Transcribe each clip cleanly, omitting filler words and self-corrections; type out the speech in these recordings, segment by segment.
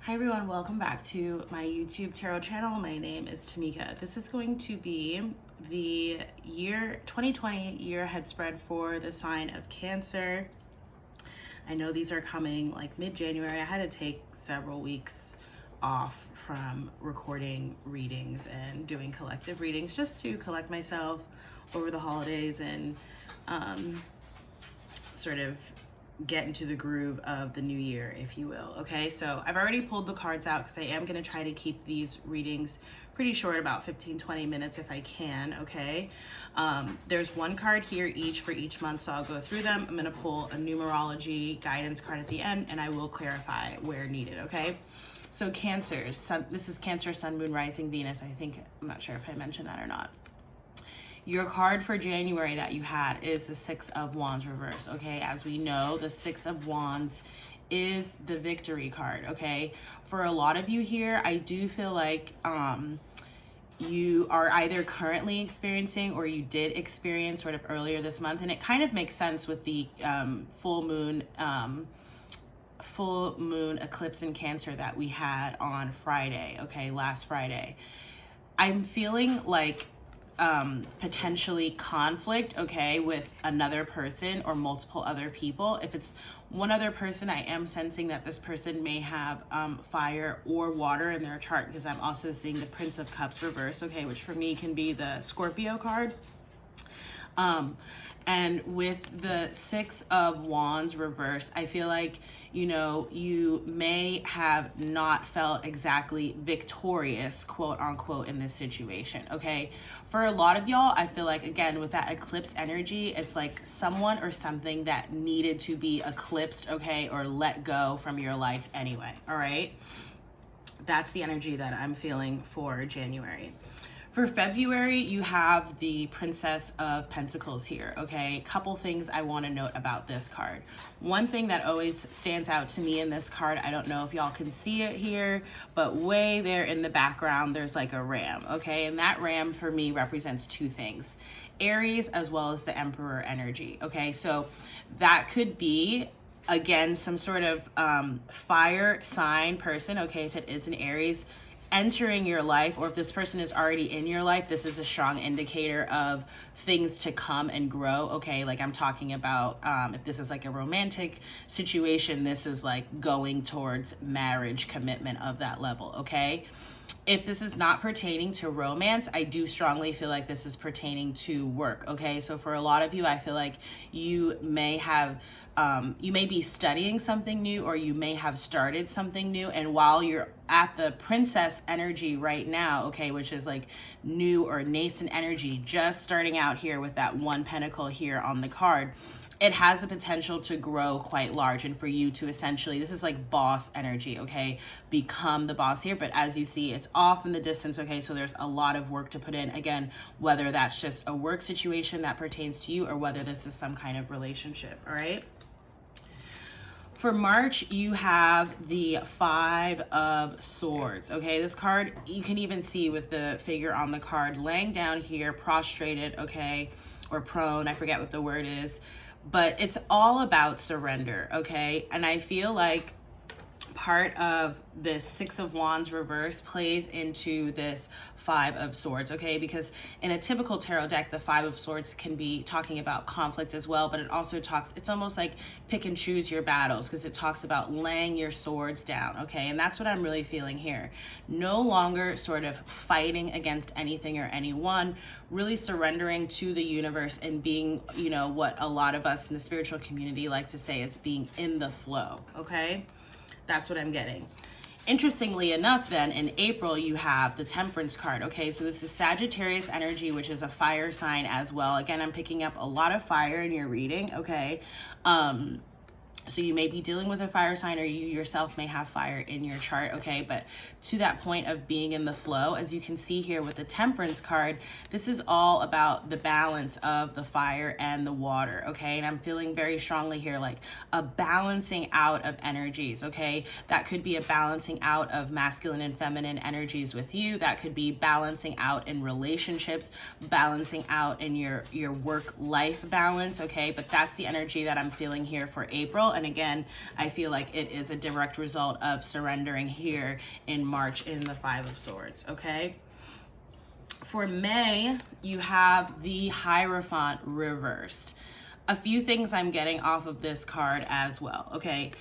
Hi everyone, welcome back to my YouTube tarot channel. My name is Tamika. This is going to be the 2020 year ahead spread for the sign of Cancer. I know these are coming like mid-January. I had to take several weeks off from recording readings and doing collective readings just to collect myself over the holidays and sort of get into the groove of the new year, if you will. Okay, so I've already pulled the cards out because I am going to try to keep these readings pretty short, about 15-20 minutes if I can. Okay, there's one card here each for each month, so I'll go through them. I'm going to pull a numerology guidance card at the end, and I will clarify where needed. Okay, so Cancer, this is Cancer, Sun, Moon, Rising, Venus. I'm not sure if I mentioned that or not. Your card for January that you had is the Six of Wands reverse, okay? As we know, the Six of Wands is the victory card, okay? For a lot of you here, I do feel like you are either currently experiencing or you did experience sort of earlier this month, and it kind of makes sense with the full moon eclipse in Cancer that we had on Friday, okay, last Friday. I'm feeling like potentially conflict, okay, with another person or multiple other people. If it's one other person, I am sensing that this person may have fire or water in their chart, because I'm also seeing the Prince of Cups reverse, okay, which for me can be the Scorpio card. And with the Six of Wands reverse, I feel like, you know, you may have not felt exactly victorious, quote unquote, in this situation, okay? For a lot of y'all, I feel like, again, with that eclipse energy, it's like someone or something that needed to be eclipsed, okay, or let go from your life anyway, all right? That's the energy that I'm feeling for January. For February, you have the Princess of Pentacles here, okay? Couple things I want to note about this card. One thing that always stands out to me in this card, I don't know if y'all can see it here, but way there in the background, there's like a ram, okay? And that ram for me represents two things, Aries as well as the Emperor energy, okay? So that could be, again, some sort of fire sign person, okay, if it is an Aries, entering your life, or if this person is already in your life, this is a strong indicator of things to come and grow, okay? Like I'm talking about if this is like a romantic situation, this is like going towards marriage, commitment of that level, okay? If this is not pertaining to romance, I do strongly feel like this is pertaining to work, okay? So for a lot of you, I feel like you may have, you may be studying something new, or you may have started something new, and while you're at the princess energy right now, okay, which is like new or nascent energy, just starting out here with that one pentacle here on the card, it has the potential to grow quite large, and for you to essentially, this is like boss energy, okay, become the boss here. But as you see, it's off in the distance, okay, so there's a lot of work to put in, again, whether that's just a work situation that pertains to you or whether this is some kind of relationship, all right? For March, you have the Five of Swords, okay? This card, you can even see with the figure on the card laying down here, prostrated, okay, or prone, I forget what the word is, but it's all about surrender, okay? And I feel like part of this Six of Wands reverse plays into this Five of Swords, okay? Because in a typical tarot deck, the Five of Swords can be talking about conflict as well, but it also talks, it's almost like pick and choose your battles, because it talks about laying your swords down, okay? And that's what I'm really feeling here. No longer sort of fighting against anything or anyone, really surrendering to the universe and being, you know, what a lot of us in the spiritual community like to say is being in the flow, okay? That's what I'm getting. Interestingly enough, then, in April, you have the Temperance card, okay? So this is Sagittarius energy, which is a fire sign as well. Again, I'm picking up a lot of fire in your reading, okay? So you may be dealing with a fire sign, or you yourself may have fire in your chart, okay? But to that point of being in the flow, as you can see here with the Temperance card, this is all about the balance of the fire and the water, okay? And I'm feeling very strongly here, like a balancing out of energies, okay? That could be a balancing out of masculine and feminine energies with you. That could be balancing out in relationships, balancing out in your work-life balance, okay? But that's the energy that I'm feeling here for April. result. And again, I feel like it is a direct result of surrendering here in March in the Five of Swords, okay? For May, you have the Hierophant reversed. A few things I'm getting off of this card as well, okay?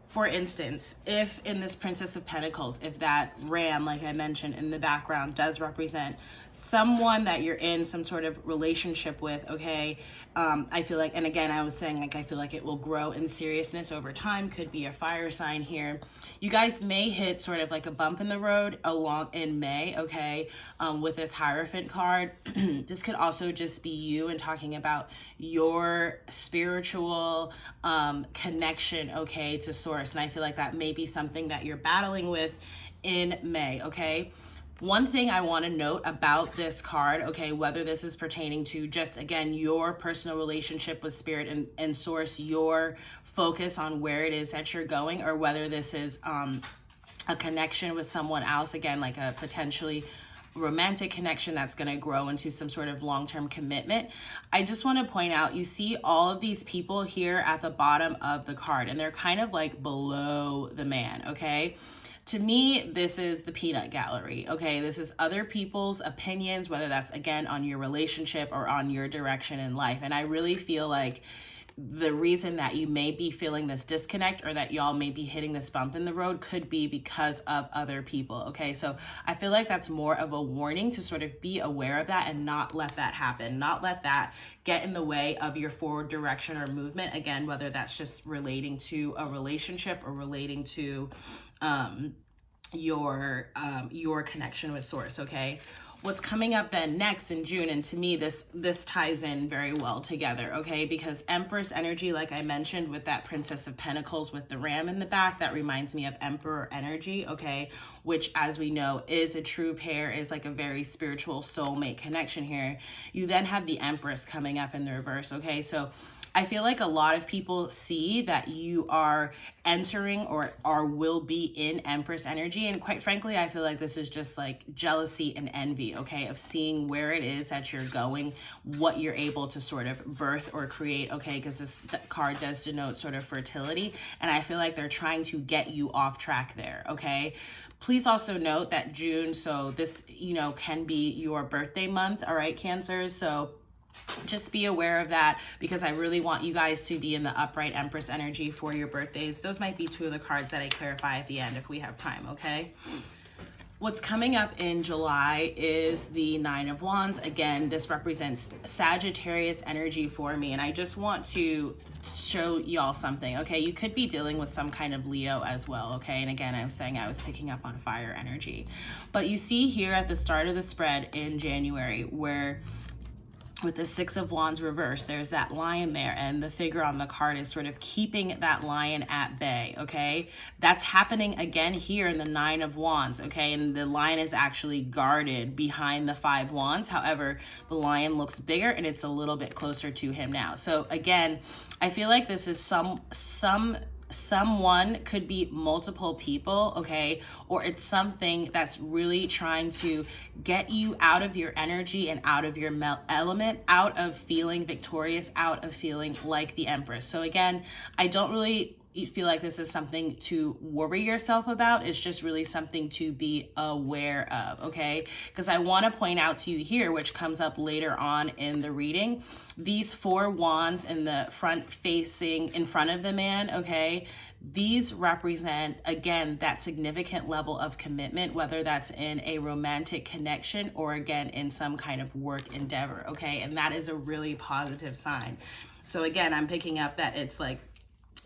For instance, if in this Princess of Pentacles, if that ram, like I mentioned in the background, does represent someone that you're in some sort of relationship with, okay, I feel like, and again, I was saying, like, I feel like it will grow in seriousness over time, could be a fire sign here. You guys may hit sort of like a bump in the road along in May, okay, with this Hierophant card. This could also just be you and talking about your spiritual connection, okay, to Source. And I feel like that may be something that you're battling with in May, okay? One thing I want to note about this card, okay, whether this is pertaining to just, again, your personal relationship with Spirit and Source, your focus on where it is that you're going, or whether this is a connection with someone else, again, like a potentially romantic connection that's going to grow into some sort of long-term commitment. I just want to point out, you see all of these people here at the bottom of the card, and they're kind of like below the man, okay? To me, this is the peanut gallery, okay? This is other people's opinions, whether that's, again, on your relationship or on your direction in life. And I really feel like the reason that you may be feeling this disconnect, or that y'all may be hitting this bump in the road, could be because of other people, okay? So I feel like that's more of a warning to sort of be aware of that and not let that happen, not let that get in the way of your forward direction or movement, again, whether that's just relating to a relationship or relating to your connection with Source, okay? What's coming up then next in June, and to me this ties in very well together, okay? Because Empress energy, like I mentioned, with that Princess of Pentacles with the ram in the back, that reminds me of Emperor energy, okay? Which, as we know, is a true pair, is like a very spiritual soulmate connection here. You then have the Empress coming up in the reverse, okay? So I feel like a lot of people see that you are entering or will be in Empress energy. And quite frankly, I feel like this is just like jealousy and envy, okay, of seeing where it is that you're going, what you're able to sort of birth or create, okay, because this card does denote sort of fertility. And I feel like they're trying to get you off track there, okay? Please also note that June, so this, you know, can be your birthday month, all right, Cancers? So just be aware of that, because I really want you guys to be in the upright Empress energy for your birthdays. Those might be two of the cards that I clarify at the end if we have time, okay? What's coming up in July is the Nine of Wands. Again, this represents Sagittarius energy for me, and I just want to show y'all something, okay? You could be dealing with some kind of Leo as well, okay? And again, I was saying I was picking up on fire energy. But you see here at the start of the spread in January where with the Six of Wands reversed, there's that lion there, and the figure on the card is sort of keeping that lion at bay, okay? That's happening again here in the Nine of Wands, okay? And the lion is actually guarded behind the Five Wands. However, the lion looks bigger and it's a little bit closer to him now. So again, I feel like this is someone, could be multiple people, okay? Or it's something that's really trying to get you out of your energy and out of your element, out of feeling victorious, out of feeling like the Empress. So again, I don't really feel like this is something to worry yourself about. It's just really something to be aware of, okay? Because I want to point out to you here, which comes up later on in the reading, these four wands in the front facing in front of the man, okay? These represent, again, that significant level of commitment, whether that's in a romantic connection or, again, in some kind of work endeavor, okay? And that is a really positive sign. So again, I'm picking up that it's like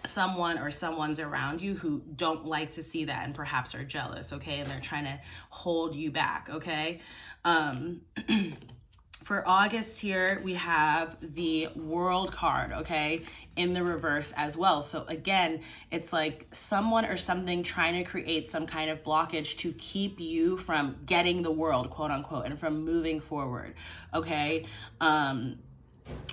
someone or someone's around you who don't like to see that and perhaps are jealous, okay? And they're trying to hold you back, okay? For August here, we have the World card, okay, in the reverse as well. So again, it's like someone or something trying to create some kind of blockage to keep you from getting the world, quote unquote, and from moving forward, okay?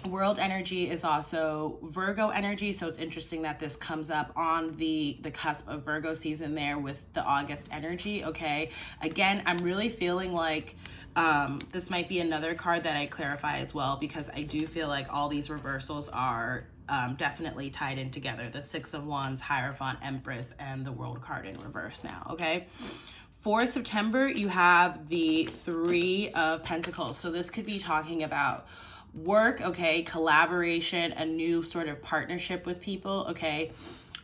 World energy is also Virgo energy, so it's interesting that this comes up on the cusp of Virgo season there with the August energy. Okay, again, I'm really feeling like this might be another card that I clarify as well, because I do feel like all these reversals are definitely tied in together. The Six of Wands, Hierophant, Empress, and the World card in reverse now. Okay, for September, you have the Three of Pentacles, so this could be talking about work, okay, collaboration, a new sort of partnership with people, okay.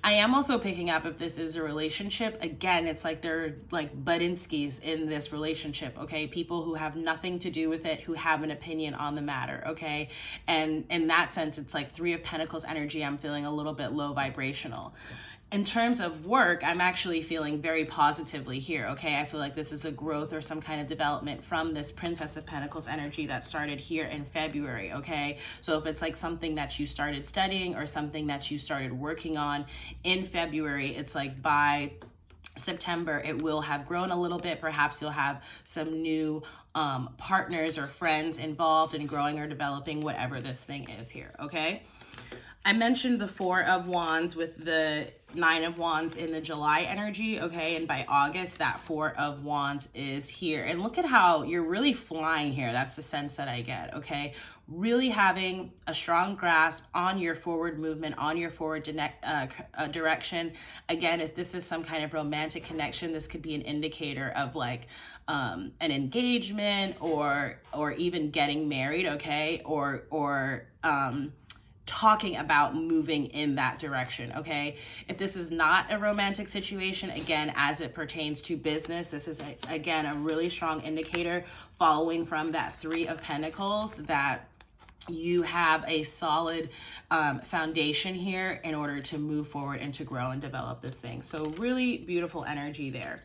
I am also picking up, if this is a relationship, again, it's like they're like Budinskis in this relationship, okay? People who have nothing to do with it, who have an opinion on the matter, okay? And in that sense, it's like Three of Pentacles energy, I'm feeling a little bit low vibrational. In terms of work, I'm actually feeling very positively here, okay? I feel like this is a growth or some kind of development from this Princess of Pentacles energy that started here in February, okay? So if it's like something that you started studying or something that you started working on in February, it's like by September, it will have grown a little bit. Perhaps you'll have some new partners or friends involved in growing or developing whatever this thing is here, okay? I mentioned the Four of Wands with the Nine of Wands in the July energy, okay? And by August, that Four of Wands is here. And look at how you're really flying here. That's the sense that I get, okay? Really having a strong grasp on your forward movement, on your forward direction. Again, if this is some kind of romantic connection, this could be an indicator of like an engagement or even getting married, okay? Or talking about moving in that direction, okay? If this is not a romantic situation, again, as it pertains to business, this is, again, a really strong indicator following from that Three of Pentacles that you have a solid foundation here in order to move forward and to grow and develop this thing. So really beautiful energy there.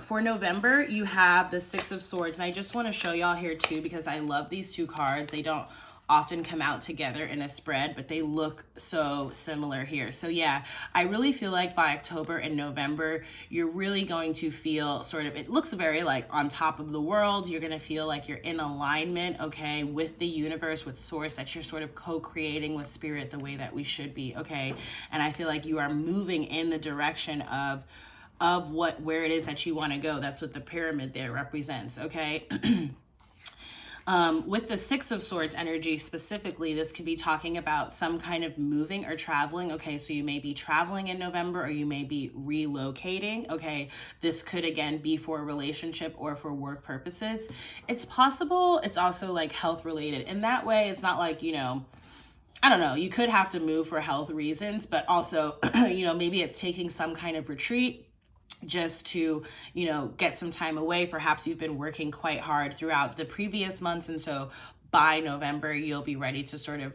For November, you have the Six of Swords. And I just want to show y'all here too, because I love these two cards. They don't often come out together in a spread, but they look so similar here. So yeah, I really feel like by October and November, you're really going to feel sort of, it looks very like on top of the world. You're going to feel like you're in alignment, okay, with the universe, with source, that you're sort of co-creating with spirit the way that we should be, okay? And I feel like you are moving in the direction of where it is that you want to go. That's what the pyramid there represents, okay? With the Six of Swords energy specifically, this could be talking about some kind of moving or traveling. Okay, so you may be traveling in November or you may be relocating. Okay, this could again be for a relationship or for work purposes. It's possible it's also like health related. In that way, it's not like, you know, I don't know, you could have to move for health reasons, but also, you know, maybe it's taking some kind of retreat just to, you know, get some time away. Perhaps you've been working quite hard throughout the previous months, and so by November, you'll be ready to sort of,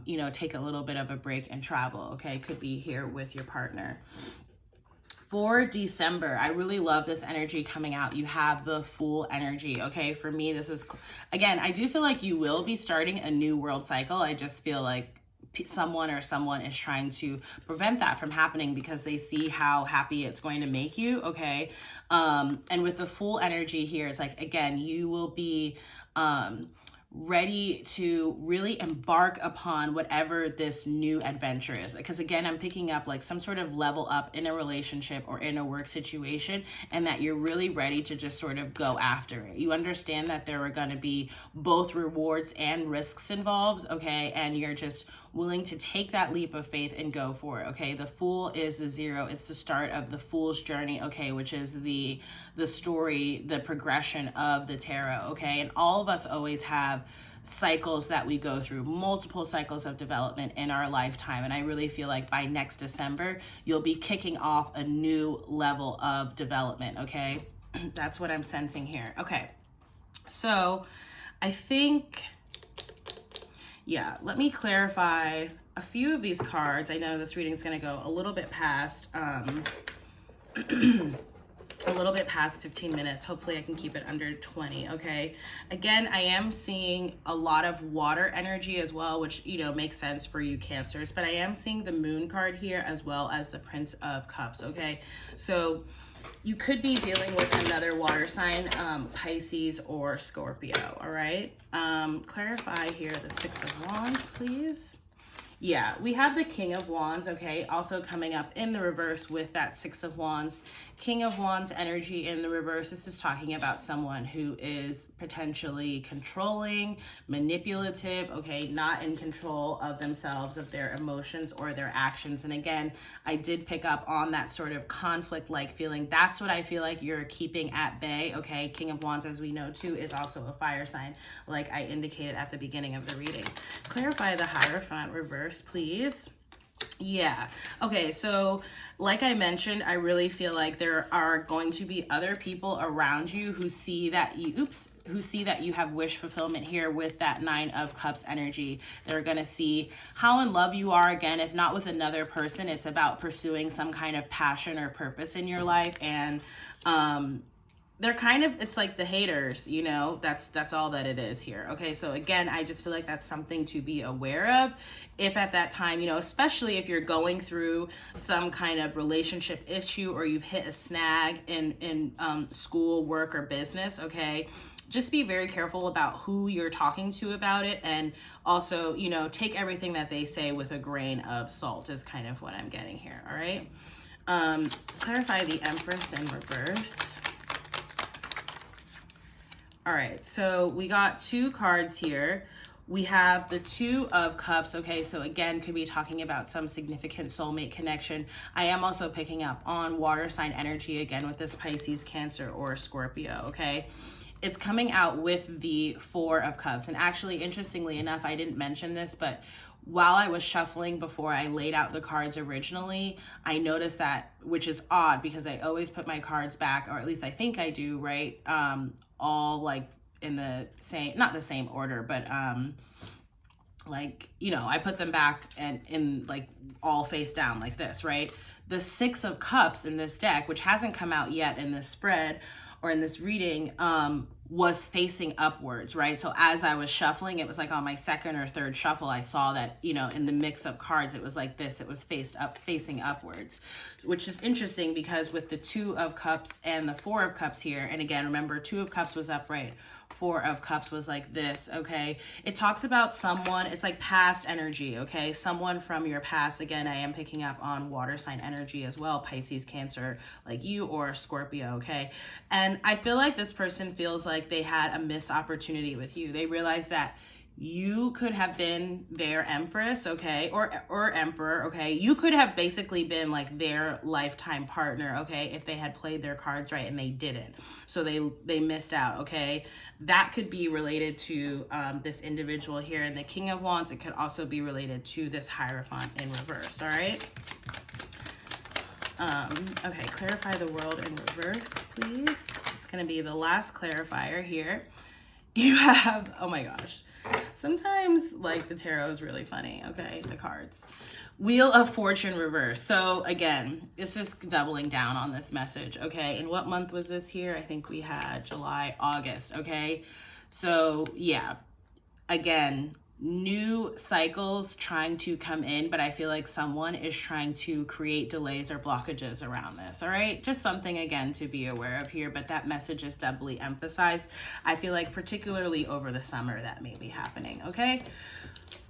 you know, take a little bit of a break and travel, okay? Could be here with your partner. For December, I really love this energy coming out. You have the Fool energy, okay? For me, this is, again, I do feel like you will be starting a new world cycle. I just feel like someone is trying to prevent that from happening because they see how happy it's going to make you, okay? And with the Fool energy here, it's like, again, you will be ready to really embark upon whatever this new adventure is. Because again, I'm picking up like some sort of level up in a relationship or in a work situation, and that you're really ready to just sort of go after it. You understand that there are going to be both rewards and risks involved, okay? And you're just willing to take that leap of faith and go for it, okay? The Fool is the zero. It's the start of the Fool's journey, okay, which is the story, the progression of the tarot, okay? And all of us always have cycles that we go through, multiple cycles of development in our lifetime. And I really feel like by next December, you'll be kicking off a new level of development, okay? That's what I'm sensing here. Okay, so I think, yeah, let me clarify a few of these cards. I know this reading is going to go a little bit past a little bit past 15 minutes. Hopefully I can keep it under 20, okay? Again, I am seeing a lot of water energy as well, which, you know, makes sense for you Cancers, but I am seeing the Moon card here as well as the Prince of Cups, okay? So you could be dealing with another water sign, Pisces or Scorpio, all right? Clarify here the Six of Wands, please. Yeah, we have the King of Wands, okay, also coming up in the reverse with that Six of Wands. King of Wands energy in the reverse. This is talking about someone who is potentially controlling, manipulative, okay, not in control of themselves, of their emotions or their actions. And again, I did pick up on that sort of conflict-like feeling. That's what I feel like you're keeping at bay, okay? King of Wands, as we know too, is also a fire sign, like I indicated at the beginning of the reading. Clarify the Hierophant reverse, please. Yeah. Okay. So like I mentioned, I really feel like there are going to be other people around you who see that you have wish fulfillment here with that Nine of Cups energy. They're going to see how in love you are. Again, if not with another person, it's about pursuing some kind of passion or purpose in your life. And, they're kind of, it's like the haters, you know, that's all that it is here. Okay. So again, I just feel like that's something to be aware of if at that time, you know, especially if you're going through some kind of relationship issue or you've hit a snag in school, work, or business. Okay. Just be very careful about who you're talking to about it. And also, you know, take everything that they say with a grain of salt is kind of what I'm getting here. All right. Clarify the Empress in reverse. All right, so we got two cards here. We have the Two of Cups, okay? So again, could be talking about some significant soulmate connection. I am also picking up on water sign energy again with this Pisces, Cancer, or Scorpio, okay? It's coming out with the Four of Cups. And actually, interestingly enough, I didn't mention this, but while I was shuffling before I laid out the cards originally, I noticed that, which is odd because I always put my cards back, or at least I think I do, right? All like in the same, not the same order, but like, you know, I put them back and in like all face down like this, right? The Six of Cups in this deck, which hasn't come out yet in this spread or in this reading, was facing upwards, right? So as I was shuffling, it was like on my second or third shuffle, I saw that, you know, in the mix of cards, it was like this, it was facing upwards, which is interesting because with the Two of Cups and the Four of Cups here, and again, remember, Two of Cups was upright, Four of Cups was like this, okay? It talks about someone, it's like past energy, okay? Someone from your past. Again, I am picking up on water sign energy as well, Pisces, Cancer, like you, or Scorpio, okay? And I feel like this person feels like they had a missed opportunity with you. They realized that you could have been their empress, okay, or emperor, okay. You could have basically been like their lifetime partner, okay, if they had played their cards right, and they didn't. So they missed out, okay. That could be related to this individual here in the King of Wands. It could also be related to this Hierophant in reverse, all right. Okay, clarify the World in reverse, please. It's going to be the last clarifier here. You have, oh my gosh, sometimes like the tarot is really funny, okay, the cards. Wheel of Fortune reverse. So again, it's just doubling down on this message, okay? And what month was this here? I think we had July, August, okay? So yeah, again, new cycles trying to come in, but I feel like someone is trying to create delays or blockages around this, all right? Just something, again, to be aware of here, but that message is doubly emphasized. I feel like particularly over the summer that may be happening, okay?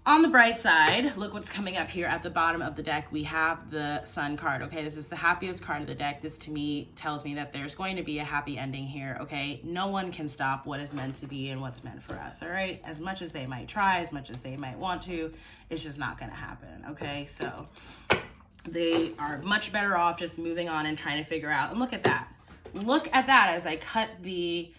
On the bright side, look what's coming up here at the bottom of the deck. We have the Sun card, okay? This is the happiest card of the deck. This, to me, tells me that there's going to be a happy ending here, okay? No one can stop what is meant to be and what's meant for us, all right? As much as they might try, as much as they might want to, it's just not gonna happen, okay? So they are much better off just moving on and trying to figure out, and look at that. Look at that as I cut the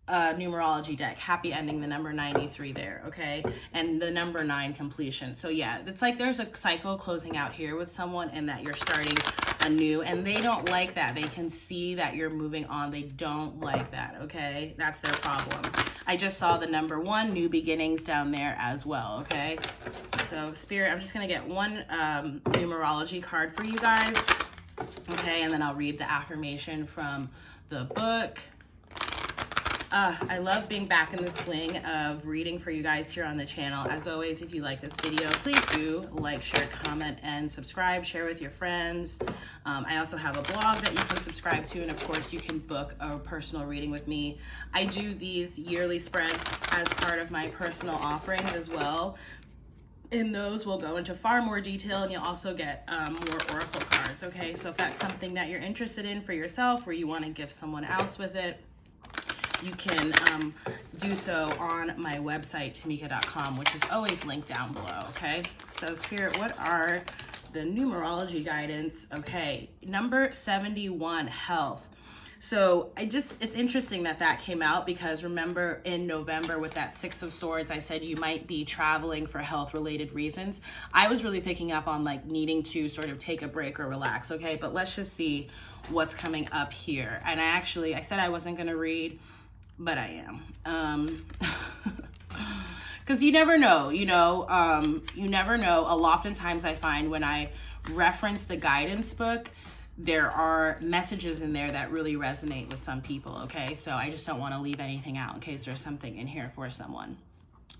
numerology deck, happy ending, the number 93 there, okay, and the number 9 completion. So yeah, it's like there's a cycle closing out here with someone, and that you're starting anew, and they don't like that. They can see that you're moving on. They don't like that, okay? That's their problem. I just saw the number 1, new beginnings, down there as well, okay? So Spirit, I'm just gonna get one numerology card for you guys, okay, and then I'll read the affirmation from the book. I love being back in the swing of reading for you guys here on the channel. As always, if you like this video, please do like, share, comment, and subscribe. Share with your friends. I also have a blog that you can subscribe to, and of course, you can book a personal reading with me. I do these yearly spreads as part of my personal offerings as well. And those will go into far more detail, and you'll also get more oracle cards, okay? So if that's something that you're interested in for yourself, or you want to gift someone else with it, you can do so on my website, tamika.com, which is always linked down below, okay? So Spirit, what are the numerology guidance? Okay, number 71, health. So it's interesting that came out, because remember in November with that Six of Swords, I said you might be traveling for health related reasons. I was really picking up on like needing to sort of take a break or relax, okay? But let's just see what's coming up here. And I said I wasn't gonna read, but I am. Because you never know, you never know. Oftentimes I find when I reference the guidance book, there are messages in there that really resonate with some people, okay? So I just don't want to leave anything out in case there's something in here for someone.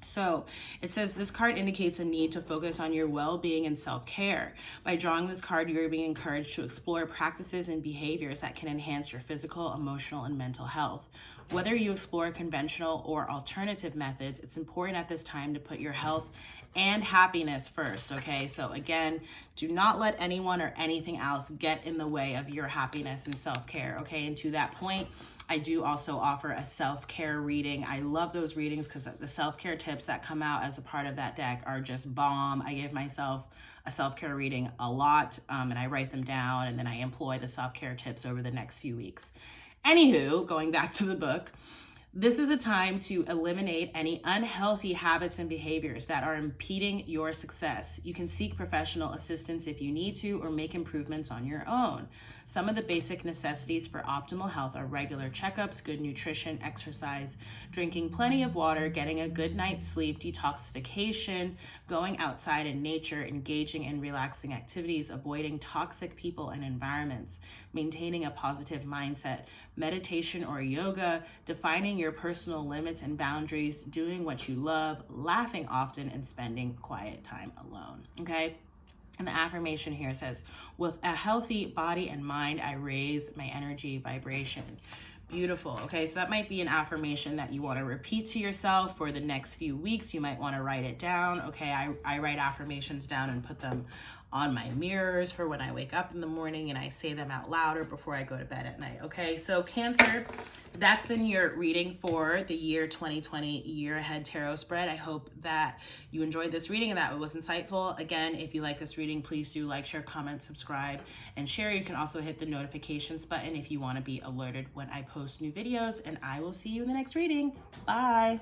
So it says this card indicates a need to focus on your well-being and self-care. By drawing this card, you're being encouraged to explore practices and behaviors that can enhance your physical, emotional, and mental health. Whether you explore conventional or alternative methods, it's important at this time to put your health and happiness first, okay? So again, do not let anyone or anything else get in the way of your happiness and self-care, okay? And to that point, I do also offer a self-care reading. I love those readings because the self-care tips that come out as a part of that deck are just bomb. I give myself a self-care reading a lot, and I write them down, and then I employ the self-care tips over the next few weeks. Anywho, going back to the book, this is a time to eliminate any unhealthy habits and behaviors that are impeding your success. You can seek professional assistance if you need to, or make improvements on your own. Some of the basic necessities for optimal health are regular checkups, good nutrition, exercise, drinking plenty of water, getting a good night's sleep, detoxification, going outside in nature, engaging in relaxing activities, avoiding toxic people and environments, maintaining a positive mindset, meditation or yoga, defining your personal limits and boundaries, doing what you love, laughing often, and spending quiet time alone, okay? And the affirmation here says, with a healthy body and mind, I raise my energy vibration. Beautiful. Okay, so that might be an affirmation that you want to repeat to yourself for the next few weeks. You might want to write it down. Okay, I write affirmations down and put them on my mirrors for when I wake up in the morning, and I say them out loud or before I go to bed at night. Okay, so Cancer, that's been your reading for the year 2020 year ahead tarot spread. I hope that you enjoyed this reading and that it was insightful. Again, if you like this reading, please do like, share, comment, subscribe, and share. You can also hit the notifications button if you want to be alerted when I post new videos, and I will see you in the next reading. Bye.